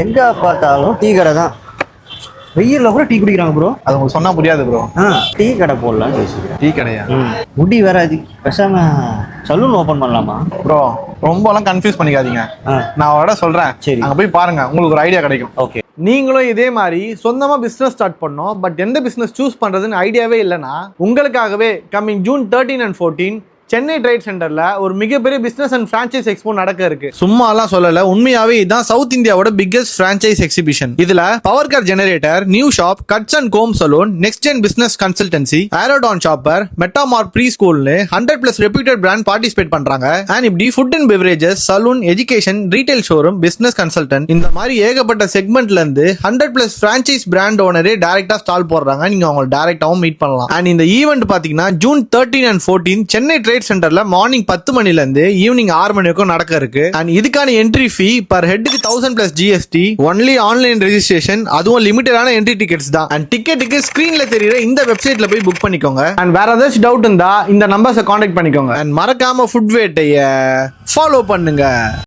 எங்க பார்த்தாலும் டீ கடை தான். வெயில்ல கூட டீ குடிக்கிறாங்க ப்ரோ. அது உங்களுக்கு சொன்னா புரியாது ப்ரோ. டீ கடை போடலாம்னு யோசிக்கிறேன். டீ கடையா? முடி வேற அது. பேசாம சலூன் ஓபன் பண்ணலாமா ப்ரோ? ரொம்பலாம் கன்ஃபியூஸ் பண்ணிக்காதீங்க. நான் அவட சொல்றேன், சரி அங்க போய் பாருங்க, உங்களுக்கு ஒரு ஐடியா கிடைக்கும். ஓகே. நீங்களும் இதே மாதிரி சொந்தமா பிசினஸ் ஸ்டார்ட் பண்ணோம், பட் எந்த பிசினஸ் சூஸ் பண்றதுன்னு ஐடியாவே இல்லைன்னா உங்களுக்காகவே coming June 13 and 14 Chennai trade சென்டர்ல ஒரு மிகப்பெரிய பிசினஸ் அண்ட் பிரான்ச்சைஸ் எக்ஸ்போ நடக்க இருக்கு. சும்மாலாம் சொல்லல, உண்மையாவே இதுதான் சவுத் இந்தியாவோட பிக்கெஸ்ட் பிரான்ச்சைஸ் எக்ஸிபிஷன். இதுல power car generator, new shop, cuts and comb salon, next gen business consultancy, ஏரோடான் ஷாப்பர், மெட்டாமார்க் ப்ரீ ஸ்கூல்னு 100+ ரெப்யூட்டட் பிராண்ட் பார்ட்டிசிபேட் பண்றாங்க. அண்ட் இப்படி food and beverages, salon, education, retail showroom, business consultant, இந்த மாதிரி ஏகப்பட்ட செக்மெண்ட்ல இருந்து 100+ franchise brand ஓனரே டைரக்டா stall போடுறாங்க. நீங்க அவங்க டைரக்டாவும் மீட் பண்ணலாம். அண்ட் இந்த ஈவெண்ட் பாத்தீங்கன்னா ஜூன் 13 and 14 சென்னை ட்ரேட் சென்டர்ல மார்னிங் 10 மணில இருந்து ஈவினிங் 6 மணி வரைக்கும் நடக்க இருக்கு. அண்ட் இதுக்கான என்ட்ரி ஃபீ பர் ஹெட்டுக்கு 1000+ GST, ஒன்லி ஆன்லைன் ரெஜிஸ்ட்ரேஷன், அதுவும் லிமிட்டடான என்ட்ரி டிக்கெட்ஸ் தான். அண்ட் டிக்கெட்டுக்கு ஸ்கிரீன்ல தெரியுற இந்த வெப்சைட்ல போய் புக் பண்ணிக்கோங்க. அண்ட் வேற ஏதாச்சும் டவுட் இருந்தா இந்த நம்பர்ஸை கான்டாக்ட் பண்ணிக்கோங்க. அண்ட் மறக்காம ஃபுட் வேட்டைய ஃபாலோ பண்ணுங்க.